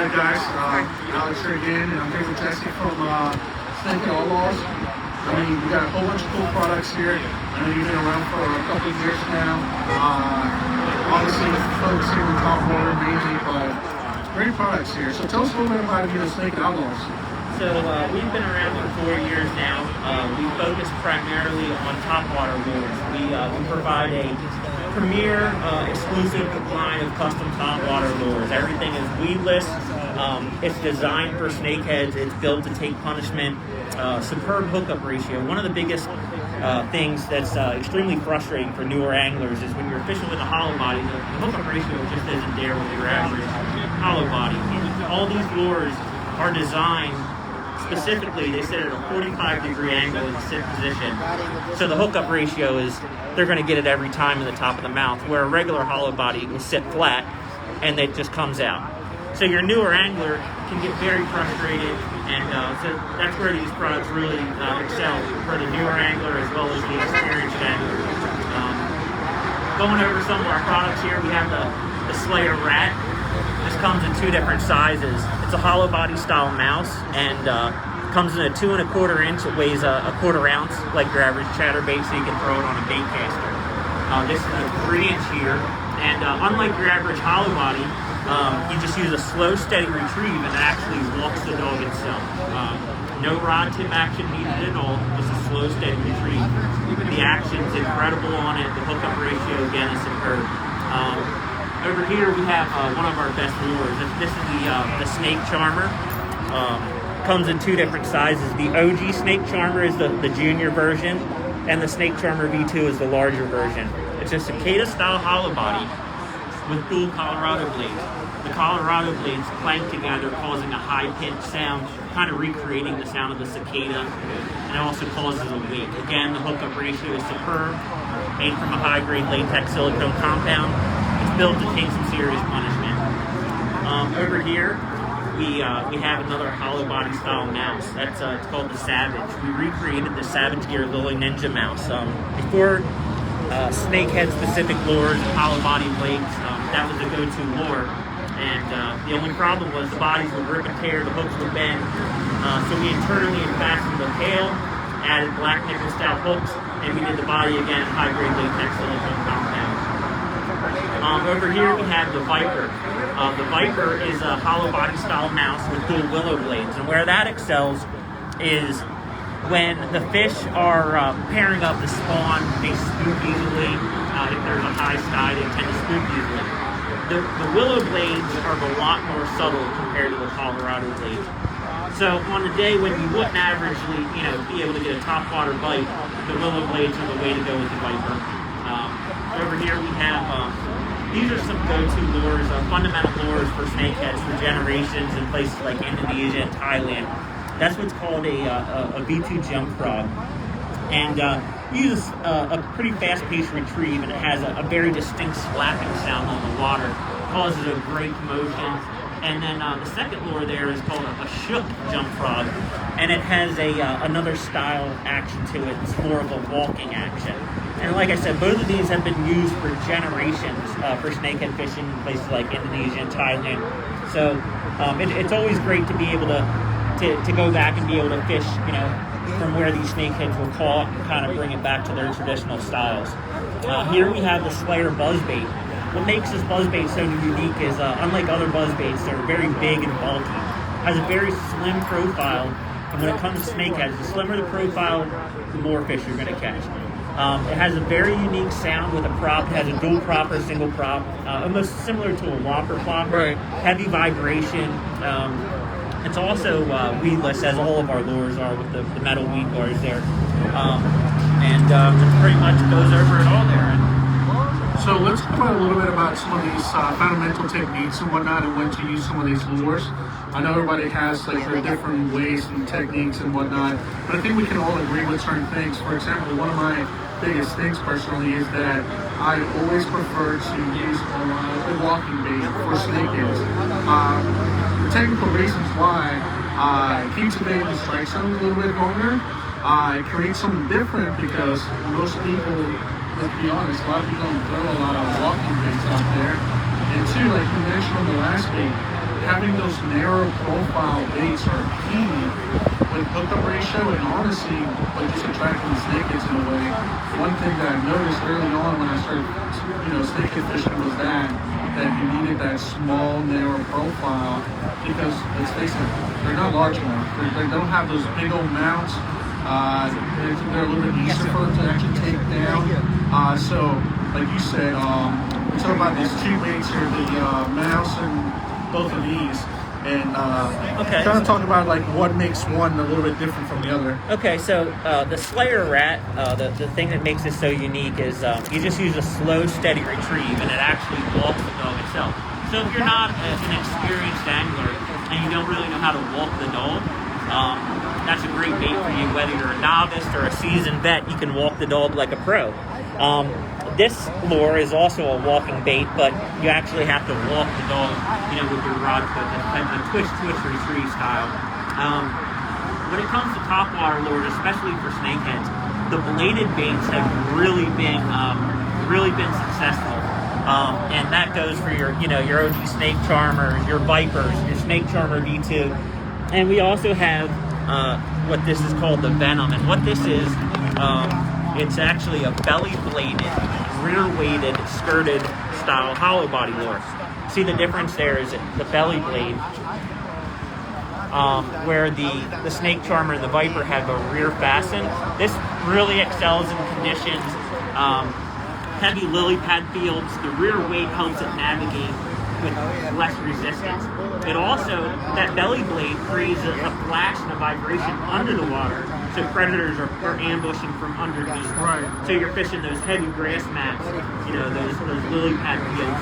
Hi guys, Alex here again, and I'm here with Jesse from Snakehead Outlawz. I mean, we got a whole bunch of cool products here. I know you've been around for a couple of years now. Obviously, focusing on Topwater mainly, but great products here. So tell us a little bit about Snakehead Outlawz. So we've been around for 4 years now. We focus primarily on topwater lures. We provide a premier exclusive line of custom topwater lures. Everything is weedless. It's designed for snakeheads. It's built to take punishment. Superb hookup ratio. One of the biggest things that's extremely frustrating for newer anglers is when you're fishing with a hollow body, the hookup ratio just isn't there with your average hollow body. All these lures are designed specifically, they sit at a 45-degree angle in sit position. So the hookup ratio is, they're going to get it every time in the top of the mouth, where a regular hollow body will sit flat and it just comes out. So your newer angler can get very frustrated, and so that's where these products really excel for the newer angler as well as the experienced angler. Going over some of our products here, we have the Slayer Rat. This comes in 2 different sizes. It's a hollow body style mouse, and comes in a 2 1/4 inch. It weighs a 1/4 ounce, like your average chatterbait, so you can throw it on a bait caster. This is a 3 inch here, and unlike your average hollow body, you just use a slow, steady retrieve, and it actually walks the dog itself. No rod tip action needed at all. Just a slow, steady retrieve. The action's incredible on it. The hookup ratio again is superb. Over here we have one of our best lures. This is the Snake Charmer. Comes in 2 different sizes. The OG Snake Charmer is the junior version, and the Snake Charmer V2 is the larger version. It's a cicada style hollow body with dual Colorado blades. The Colorado blades clank together, causing a high-pitched sound, kind of recreating the sound of the cicada, and it also causes a wake. Again, the hookup ratio is superb, made from a high-grade latex silicone compound. It's built to take some serious punishment. Over here, we have another hollow body style mouse. That's it's called the Savage. We recreated the Savage Gear Lily Ninja mouse. Before snakehead specific lures and hollow body blades, that was the go-to lure. And the only problem was the bodies would rip and tear, the hooks would bend. So we internally fastened the tail, added black nickel style hooks, and we did the body again in high-grade latex silicone compound. Over here we have the Viper. The Viper is a hollow body style mouse with dual willow blades, and where that excels is when the fish are pairing up to spawn, they spook easily. If there's a high sky, they tend to spook easily. The willow blades are a lot more subtle compared to the Colorado blades. So on the day when you wouldn't averagely, be able to get a topwater bite, the willow blades are the way to go with the Viper. Over here we have, these are some go-to lures, fundamental lures for snakeheads for generations in places like Indonesia and Thailand. That's what's called a V2 jump frog. And uses a pretty fast-paced retrieve, and it has a very distinct slapping sound on the water. Causes a great commotion. And then the second lure there is called a shook jump frog, and it has another style action to it. It's more of a walking action. And like I said, both of these have been used for generations for snakehead fishing in places like Indonesia and Thailand. So it's always great to be able to go back and be able to fish, from where these snakeheads were caught, and kind of bring it back to their traditional styles. Here we have the Slayer buzzbait. What makes this buzzbait so unique is, unlike other buzzbaits, they're very big and bulky. Has a very slim profile, and when it comes to snakeheads, the slimmer the profile, the more fish you're going to catch. It has a very unique sound with a prop. It has a dual prop or single prop, almost similar to a whopper prop. Right. Heavy vibration. It's also weedless, as all of our lures are with the metal weed bars there. And it pretty much goes over it all there. So let's talk about a little bit about some of these fundamental techniques and whatnot, and when to use some of these lures. I know everybody has their different ways and techniques and whatnot, but I think we can all agree with certain things. For example, one of my biggest things personally is that I always prefer to use a walking bait for snakeheads. The technical reasons why keeps the bait in the strike zone a little bit longer. It creates something different because most people, let's be honest, a lot of people don't throw a lot of walking baits out there. And two, like you mentioned on the last bait, having those narrow profile baits are key with hookup ratio and honestly, like just attracting the snakeheads in a way. One thing that I noticed early on when I started, snakehead fishing was that you needed that small, narrow profile because let's face it, they're not large enough. They don't have those big old mounts. They're a little bit easier for them to actually take down. So, like you said, we're talking about these two baits here, the mouse and both of these. And kind of talk about like what makes one a little bit different from the other. Okay, so the Slayer Rat, the thing that makes it so unique is you just use a slow, steady retrieve, and it actually walks the dog itself. So if you're not an experienced angler and you don't really know how to walk the dog, that's a great bait for you. Whether you're a novice or a seasoned vet, you can walk the dog like a pro. This lure is also a walking bait, but you actually have to walk the dog, with your rod hook, a twitch retrieve style. When it comes to topwater lures, especially for snakeheads, the bladed baits have really been successful. And that goes for your OG snake charmers, your vipers, your snake charmer V2, and we also have what this is called the Venom. And what this is, it's actually a belly-bladed, rear-weighted, skirted style hollow body lure. See the difference there is the belly blade, where the snake charmer and the viper have a rear fasten. This really excels in conditions, heavy lily pad fields. The rear weight helps it navigate with less resistance. It also, that belly blade creates a flash and a vibration under the water, so predators are ambushing from underneath. Right. So you're fishing those heavy grass mats, those lily pad fields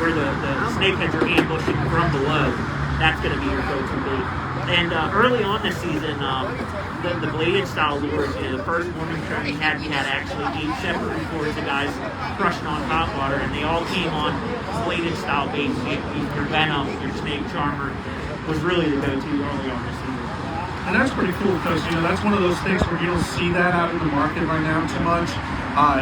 where the snakeheads are ambushing from below. That's going to be your go-to bait. And early on this season, the bladed style lures, the first morning trip we had actually 8 separate reports of guys crushing on topwater, and they all came on bladed style baits. Your Venom, your snake charmer was really the go-to early on this season. And that's pretty cool because that's one of those things where you don't see that out in the market right now too much.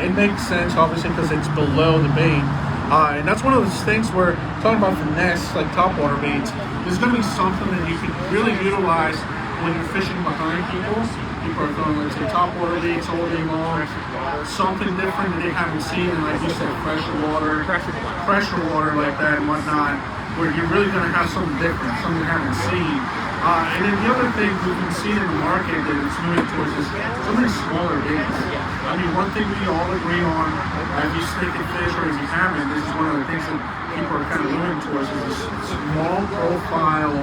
It makes sense obviously because it's below the bait. And that's one of those things where talking about finesse, like topwater baits, there's going to be something that you can really utilize when you're fishing behind people. People are throwing, let's say, topwater baits all day long. Something different that they haven't seen, and like you said, pressure water like that and whatnot, where you're really going to have something different, something you haven't seen. And then the other thing we can see in the market that it's moving towards is some of these smaller baits. I mean, one thing we all agree on, if you stick and fish or if you haven't, this is one of the things that people are kind of moving towards is this small profile,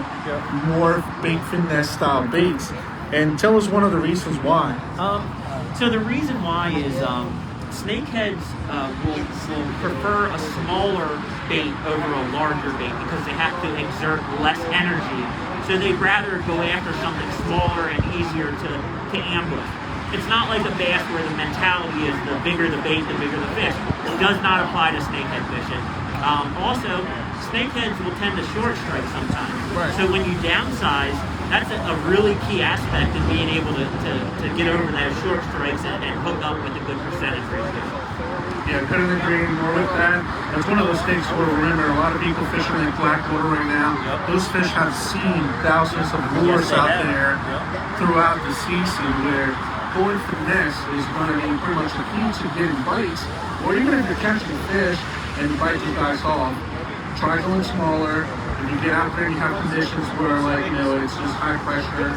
more bait finesse style baits. And tell us one of the reasons why. So the reason why is snakeheads will prefer a smaller bait over a larger bait because they have to exert less energy. So they'd rather go after something smaller and easier to ambush. It's not like a bass where the mentality is the bigger the bait, the bigger the fish. It does not apply to snakehead fishing. Also, snakeheads will tend to short strike sometimes. Right. So when you downsize, that's a really key aspect in being able to get over those short strikes and hook up with a good percentage ratio. Yeah, couldn't agree more with that. It's one of those things where remember a lot of people fishing in Blackwater right now. Yep. Those fish have seen thousands of lures out there throughout the season where going finesse is going to be pretty much the key to getting bites. Or even if you're catching fish and you bite these guys off, try going smaller. If you get out there and you have conditions where it's just high pressure,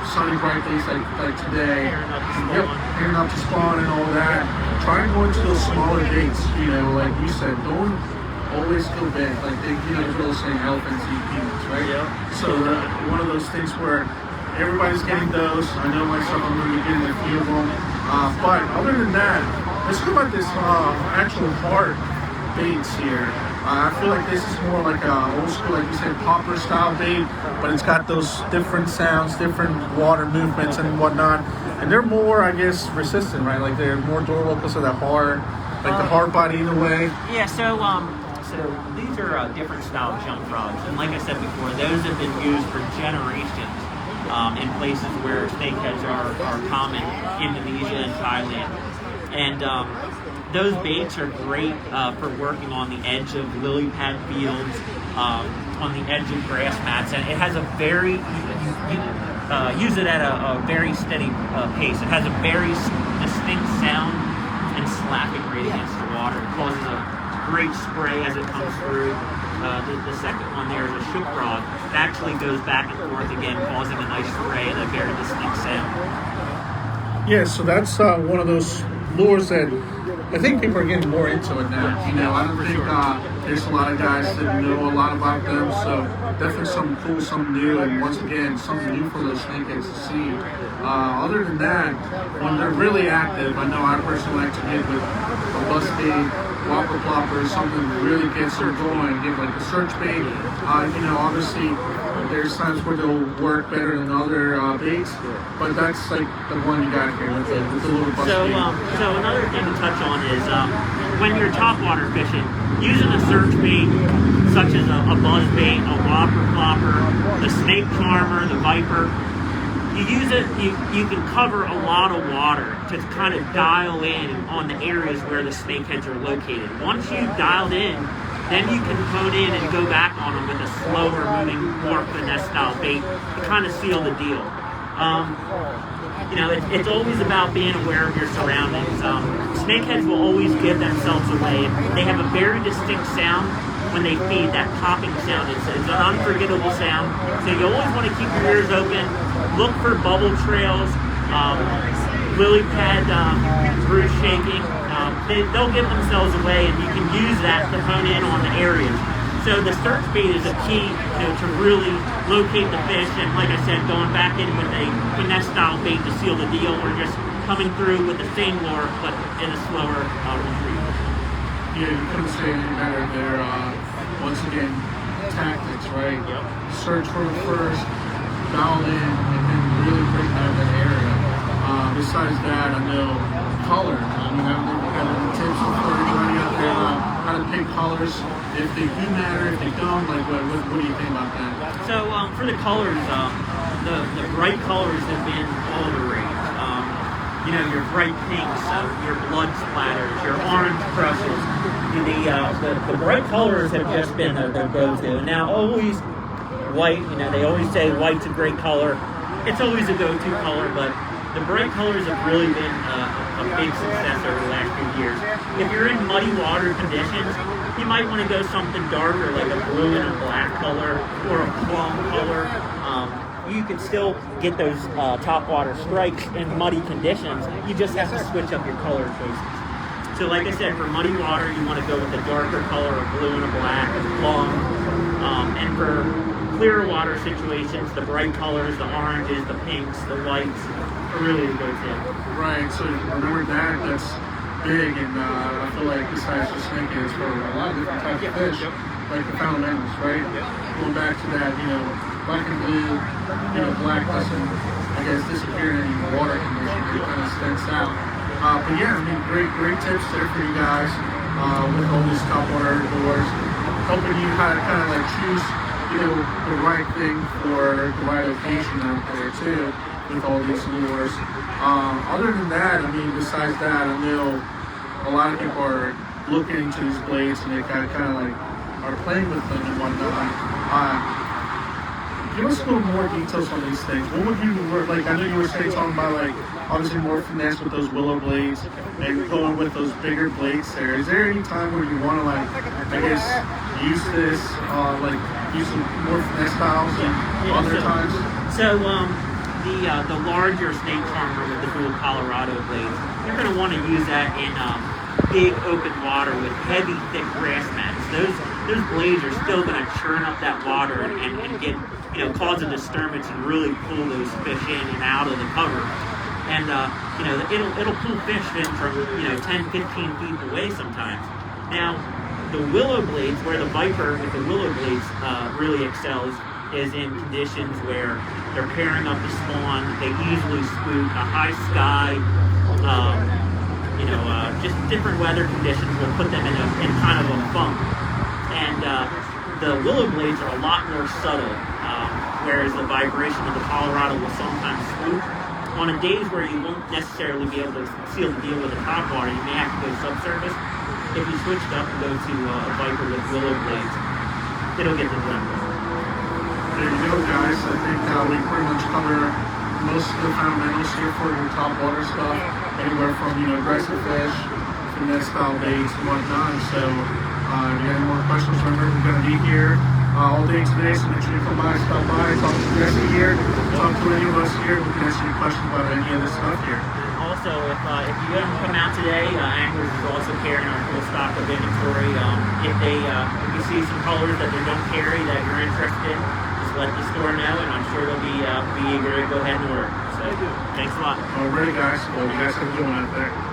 sunny bright days like today, pairing up to spawn and all that, try and go into those smaller baits, like you said, don't always go big. Like the girls saying elephants eat peanuts, right? Yeah. So one of those things where everybody's getting those. I know myself, I'm going to be getting a few of them. But other than that, let's talk about this actual hard baits here. I feel like this is more like a old school, like you said, popper style bait, but it's got those different sounds, different water movements and whatnot. And they're more, I guess, resistant, right? Like they're more durable because of the hard body in a way. Yeah, so these are different style jump rods. And like I said before, those have been used for generations in places where snakeheads are common, Indonesia and Thailand. And those baits are great for working on the edge of lily pad fields, on the edge of grass mats, and it has a very use it at a very steady pace. It has a very distinct sound and slapping rate against the water. It causes a great spray as it comes through. The second one there is a shook rod. It actually goes back and forth again, causing a nice spray and a very distinct sound. Yeah, so that's one of those lures that I think people are getting more into it now. You know, I don't think there's a lot of guys that know a lot about them, so definitely something cool, something new, and once again, something new for those snakeheads to see. Other than that, when they're really active, I know I personally like to get with a bus bait, whopper plopper, something that really gets them going, get like a search bait. You know, obviously, there's times where they'll work better than other baits, but that's like the one you got here with the little bus bait. So another thing to touch on is when you're topwater fishing, using a search bait such as a buzz bait, a whopper plopper, the snake charmer, the viper, you use it, you can cover a lot of water to kind of dial in on the areas where the snakeheads are located. Once you've dialed in, then you can hone in and go back on them with a slower moving, more finesse style bait to kind of seal the deal. You know, it's always about being aware of your surroundings. Snakeheads will always give themselves away. They have a very distinct sound when they feed, that popping sound. It's an unforgettable sound. So you always want to keep your ears open. Look for bubble trails, lily pad roof shaking. They'll give themselves away, and you can use that to hone in on the areas. So the search bait is a key to really locate the fish, and like I said, going back in with a finesse style bait to seal the deal, or just coming through with the same lure but in a slower retreat. Yeah, you couldn't say any better there. Once again, tactics, right? Yep. Search for it first, dial in, and then really break down that area. Besides that, I know color. I mean, I think we got any tips for everybody out there how to pick colors. If they do matter, if they don't, like what do you think about that? So for the colors, the bright colors have been all the rage. You know, your bright pinks, your blood splatters, your orange crushes. The bright colors have just been the go-to. And now always white, you know, they always say white's a great color. It's always a go-to color, but the bright colors have really been a big success over the last few years. If you're in muddy water conditions, you might want to go something darker, like a blue and a black color, or a plum color. You can still get those topwater strikes in muddy conditions. You just have to switch up your color choices. So like I said, for muddy water, you want to go with a darker color, a blue and a black, a plum. And for clearer water situations, the bright colors, the oranges, the pinks, the whites, are really the go-to. Right, so remember that's big, and I feel like besides the snakeheads, for a lot of different types of fish, like the fundamentals, right? Going back to that, you know, black and blue, you know, black doesn't, I guess, disappear in any water conditions. It kind of stands out. But yeah, I mean, great tips there for you guys with all these topwater lures, helping you kind of like choose, you know, the right thing for the right occasion out there too, with all these lures. Other than that, I mean, besides that, I know a lot of people are looking into these blades and they kind of like are playing with them and whatnot. Give us a little more details on these things. What would you like? I know you were talking about like obviously more finesse with those willow blades and going with those bigger blades there. Is there any time where you want to like, I guess, use this, like use some more finesse styles and other times? So the larger snake charmer with the dual Colorado blades, you're going to want to use that in big open water with heavy, thick grass mats. Those blades are still going to churn up that water and get, you know, cause a disturbance and really pull those fish in and out of the cover. And you know, it'll pull fish in from, you know, 10, 15 feet away sometimes. Now, the willow blades, where the viper with the willow blades really excels, is in conditions where they're pairing up to spawn. They easily spook. A high sky, you know, just different weather conditions will put them in kind of a funk. And the willow blades are a lot more subtle, whereas the vibration of the Colorado will sometimes spook. On days where you won't necessarily be able to seal the deal with a topwater, you may have to go subsurface. If you switched up and go to a viper with willow blades, it'll get the job done. There you go, guys. I think we pretty much cover most of the fundamentals here for your top water stuff. Anywhere from, aggressive fish, finesse style baits and whatnot. So if you have any more questions, remember we're going to be here all day today. So make sure you come by, stop by, talk to the rest of here, talk to any of us here. We can answer your questions about any of this stuff here. Also, if you haven't come out today, Anglers is also carrying our full stock of inventory. If you see some colors that they don't carry that you're interested in, just let the store know, and I'm sure they'll be eager to go ahead and order. So, thanks a lot. Alrighty, guys. Well, you guys have a good one out there.